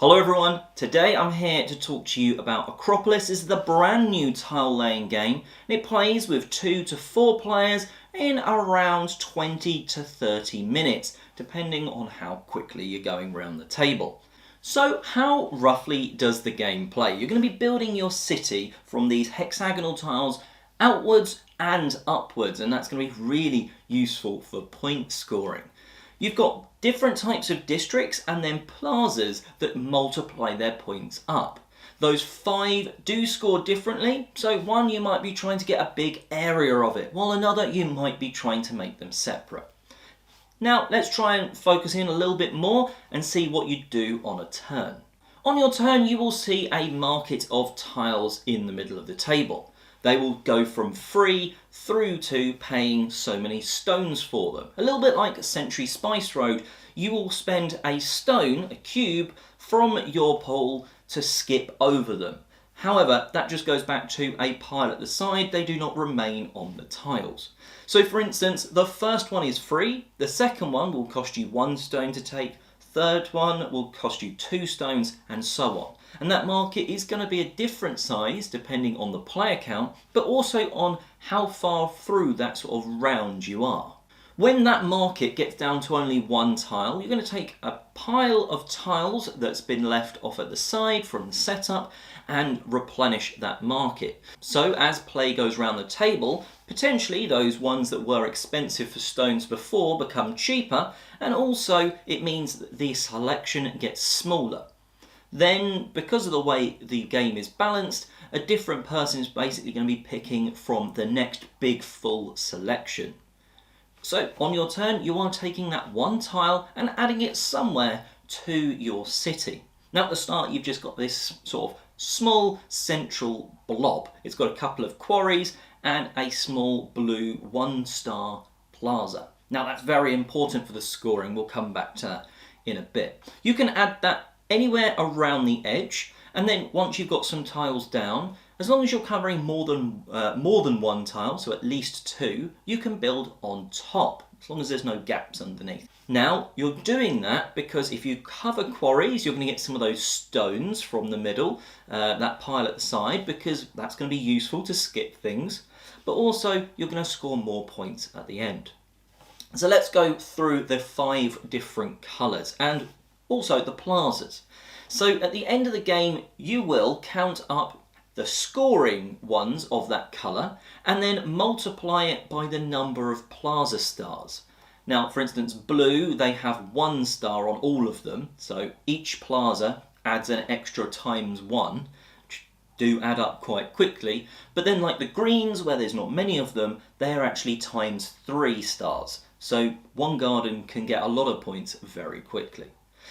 Hello everyone, today I'm here to talk to you about Akropolis. This is the brand new tile laying game and it plays with 2 to 4 players in around 20 to 30 minutes depending on how quickly you're going around the table. So how roughly does the game play? You're going to be building your city from these hexagonal tiles outwards and upwards, and that's going to be really useful for point scoring. You've got different types of districts and then plazas that multiply their points up. Those 5 do score differently, so one you might be trying to get a big area of it, while another you might be trying to make them separate. Now let's try and focus in a little bit more and see what you do on a turn. On your turn you will see a market of tiles in the middle of the table. They will go from free through to paying so many stones for them. A little bit like Century Spice Road, you will spend a stone, a cube, from your pool to skip over them. However, that just goes back to a pile at the side, they do not remain on the tiles. So for instance, the first one is free, the second one will cost you 1 stone to take, third one will cost you 2 stones, and so on. And that market is going to be a different size depending on the player count, but also on how far through that sort of round you are. When that market gets down to only 1 tile, you're going to take a pile of tiles that's been left off at the side from the setup and replenish that market. So as play goes around the table, potentially those ones that were expensive for stones before become cheaper, and also it means that the selection gets smaller. Then, because of the way the game is balanced, a different person is basically going to be picking from the next big full selection. So, on your turn, you are taking that 1 tile and adding it somewhere to your city. Now, at the start, you've just got this sort of small central blob. It's got a couple of quarries and a small blue 1-star plaza. Now, that's very important for the scoring. We'll come back to that in a bit. You can add that anywhere around the edge, and then once you've got some tiles down, as long as you're covering more than 1 tile, so at least 2, you can build on top, as long as there's no gaps underneath. Now, you're doing that because if you cover quarries, you're going to get some of those stones from the middle, that pile at the side, because that's going to be useful to skip things, but also you're going to score more points at the end. So let's go through the 5 different colours and also the plazas. So at the end of the game, you will count up the scoring ones of that colour and then multiply it by the number of plaza stars. Now, for instance, blue, they have 1 star on all of them, so each plaza adds an extra times 1, which do add up quite quickly. But then like the greens, where there's not many of them, they're actually times 3 stars. So one garden can get a lot of points very quickly.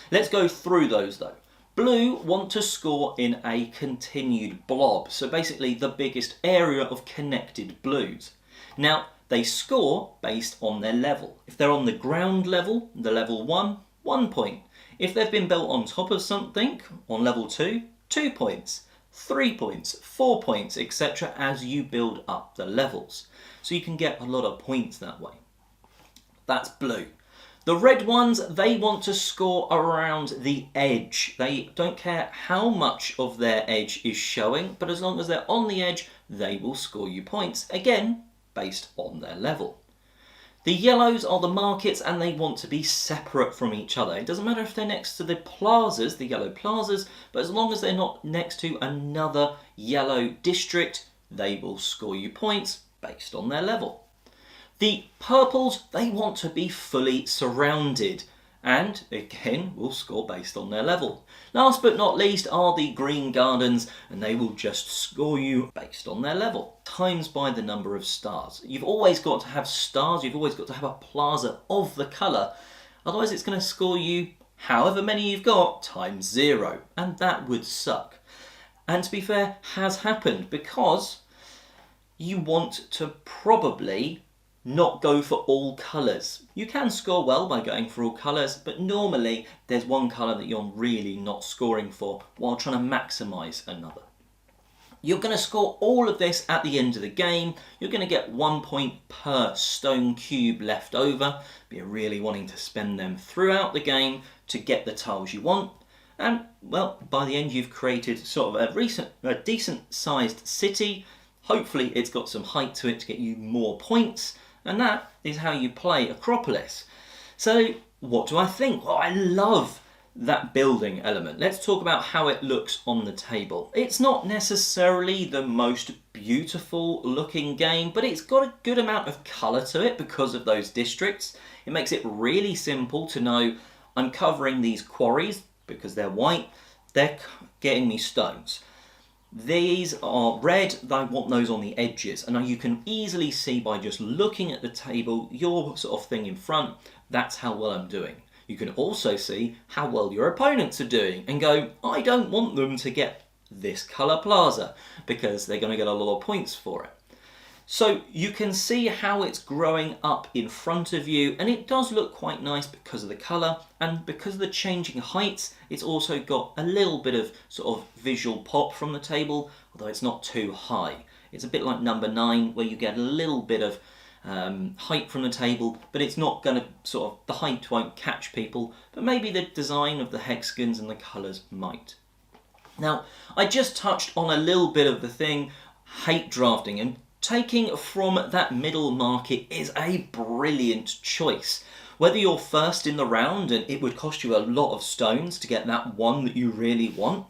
Let's go through those though. Blue want to score in a continued blob, so basically the biggest area of connected blues. Now, they score based on their level. If they're on the ground level, the level 1, 1 point. If they've been built on top of something, on level 2, 2 points, 3 points, 4 points, etc. as you build up the levels. So you can get a lot of points that way. That's blue. The red ones, they want to score around the edge. They don't care how much of their edge is showing, but as long as they're on the edge, they will score you points, again, based on their level. The yellows are the markets and they want to be separate from each other. It doesn't matter if they're next to the plazas, the yellow plazas, but as long as they're not next to another yellow district, they will score you points based on their level. The purples, they want to be fully surrounded and, again, will score based on their level. Last but not least are the green gardens, and they will just score you based on their level, times by the number of stars. You've always got to have stars, you've always got to have a plaza of the colour, otherwise it's going to score you however many you've got times 0, and that would suck. And to be fair, has happened because you want to probably not go for all colours. You can score well by going for all colours, but normally there's one colour that you're really not scoring for while trying to maximise another. You're going to score all of this at the end of the game. You're going to get 1 point per stone cube left over, but you're really wanting to spend them throughout the game to get the tiles you want. And, well, by the end you've created sort of a decent-sized city. Hopefully it's got some height to it to get you more points, and that is how you play Akropolis. So, what do I think? Well, I love that building element. Let's talk about how it looks on the table. It's not necessarily the most beautiful looking game, but it's got a good amount of colour to it because of those districts. It makes it really simple to know I'm covering these quarries because they're white, they're getting me stones. These are red, I want those on the edges, and you can easily see by just looking at the table, your sort of thing in front, that's how well I'm doing. You can also see how well your opponents are doing and go, I don't want them to get this colour plaza because they're going to get a lot of points for it. So you can see how it's growing up in front of you, and it does look quite nice because of the colour, and because of the changing heights it's also got a little bit of sort of visual pop from the table, although it's not too high. It's a bit like number 9 where you get a little bit of height from the table, but it's not going to sort of, the height won't catch people, but maybe the design of the hexagons and the colours might. Now, I just touched on a little bit of the thing, hate drafting, and taking from that middle market is a brilliant choice. Whether you're first in the round and it would cost you a lot of stones to get that one that you really want,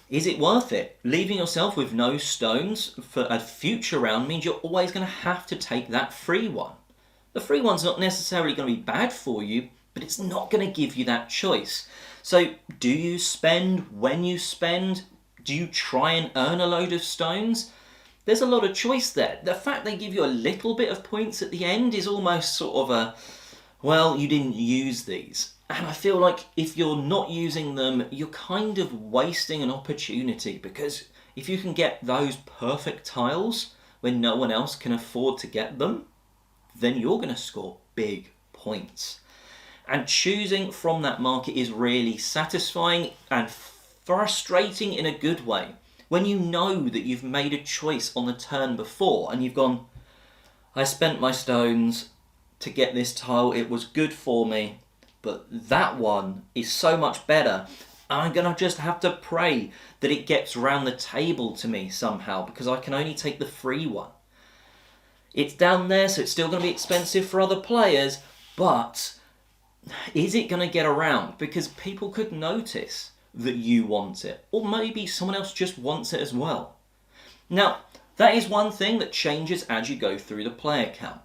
is it worth it? Leaving yourself with no stones for a future round means you're always going to have to take that free one. The free one's not necessarily going to be bad for you, but it's not going to give you that choice. So do you spend when you spend? Do you try and earn a load of stones? There's a lot of choice there. The fact they give you a little bit of points at the end is almost sort of a, well, you didn't use these. And I feel like if you're not using them, you're kind of wasting an opportunity, because if you can get those perfect tiles when no one else can afford to get them, then you're going to score big points. And choosing from that market is really satisfying and frustrating in a good way. When you know that you've made a choice on the turn before and you've gone, I spent my stones to get this tile, it was good for me, but that one is so much better. I'm going to just have to pray that it gets around the table to me somehow, because I can only take the free one. It's down there, so it's still going to be expensive for other players, but is it going to get around? Because people could notice that you want it, or maybe someone else just wants it as well. Now, that is one thing that changes as you go through the player count.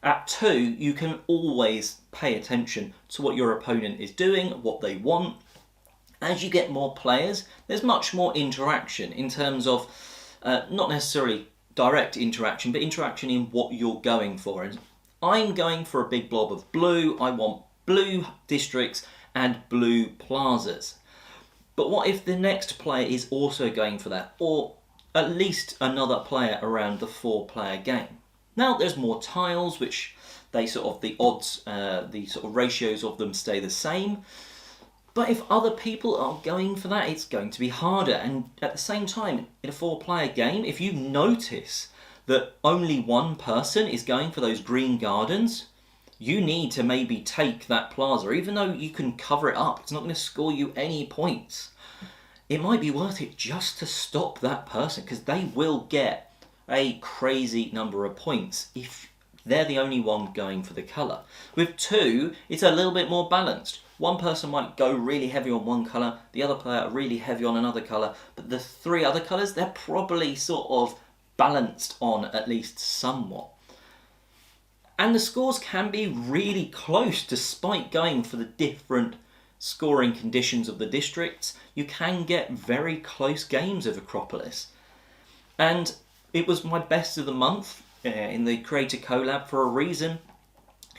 At 2, you can always pay attention to what your opponent is doing, what they want. As you get more players, there's much more interaction in terms of, not necessarily direct interaction, but interaction in what you're going for. And I'm going for a big blob of blue. I want blue districts and blue plazas. But what if the next player is also going for that, or at least another player around the 4-player game? Now there's more tiles, which they sort of, the odds, the sort of ratios of them stay the same. But if other people are going for that, it's going to be harder. And at the same time, in a 4-player game, if you notice that only one person is going for those green gardens, you need to maybe take that plaza. Even though you can cover it up, it's not going to score you any points. It might be worth it just to stop that person, because they will get a crazy number of points if they're the only one going for the colour. With 2, it's a little bit more balanced. One person might go really heavy on one colour, the other player really heavy on another colour, but the 3 other colours, they're probably sort of balanced on at least somewhat. And the scores can be really close despite going for the different scoring conditions of the districts. You can get very close games of Akropolis. And it was my best of the month in the Creator Collab for a reason.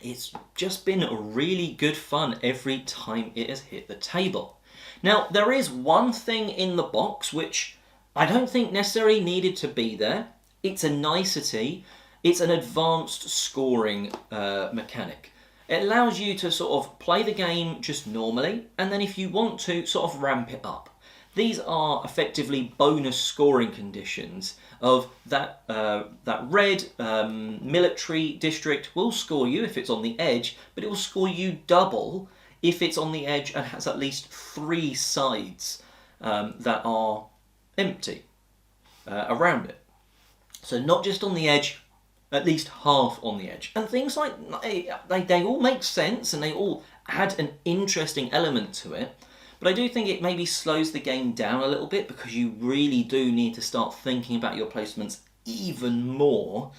It's just been really good fun every time it has hit the table. Now, there is one thing in the box which I don't think necessarily needed to be there. It's a nicety. It's an advanced scoring mechanic. It allows you to sort of play the game just normally, and then if you want to, sort of ramp it up. These are effectively bonus scoring conditions of that red military district will score you if it's on the edge, but it will score you double if it's on the edge and has at least 3 sides that are empty around it. So not just on the edge, at least half on the edge. And things like, they all make sense and they all add an interesting element to it. But I do think it maybe slows the game down a little bit, because you really do need to start thinking about your placements even more.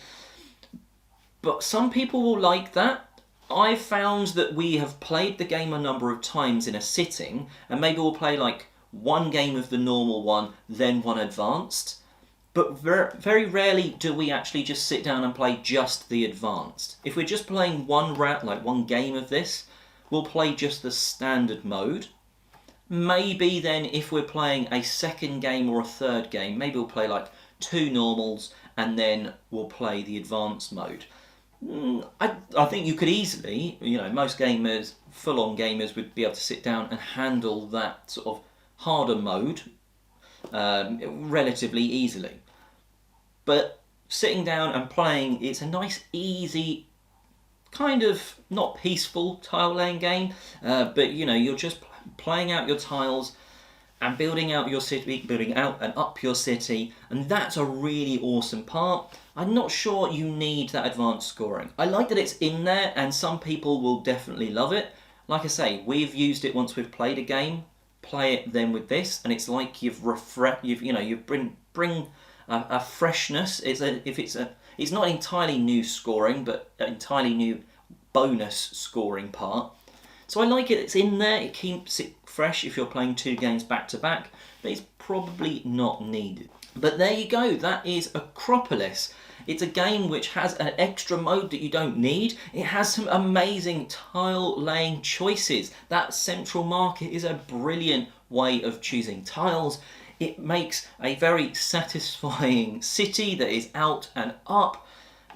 But some people will like that. I've found that we have played the game a number of times in a sitting, and maybe we'll play like one game of the normal one, then one advanced. But very rarely do we actually just sit down and play just the advanced. If we're just playing one round, like one game of this, we'll play just the standard mode. Maybe then if we're playing a second game or a third game, maybe we'll play like 2 normals and then we'll play the advanced mode. I think you could easily, most gamers, full-on gamers, would be able to sit down and handle that sort of harder mode relatively easily. But sitting down and playing, it's a nice, easy, kind of not peaceful tile laying game, but you're just playing out your tiles and building out your city, building out and up your city, and that's a really awesome part. I'm not sure you need that advanced scoring. I like that it's in there, and some people will definitely love it. Like I say, we've used it once we've played a game. Play it then with this, and it's like you bring a freshness. It's not entirely new scoring, but an entirely new bonus scoring part. So I like it, it's in there, it keeps it fresh if you're playing 2 games back to back, but it's probably not needed. But there you go, that is Akropolis. It's a game which has an extra mode that you don't need. It has some amazing tile laying choices. That central market is a brilliant way of choosing tiles. It makes a very satisfying city that is out and up.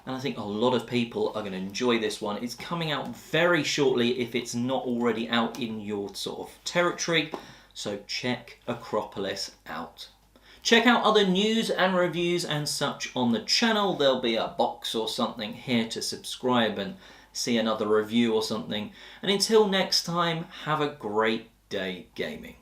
And I think a lot of people are going to enjoy this one. It's coming out very shortly if it's not already out in your sort of territory. So check Akropolis out. Check out other news and reviews and such on the channel. There'll be a box or something here to subscribe and see another review or something. And until next time, have a great day gaming.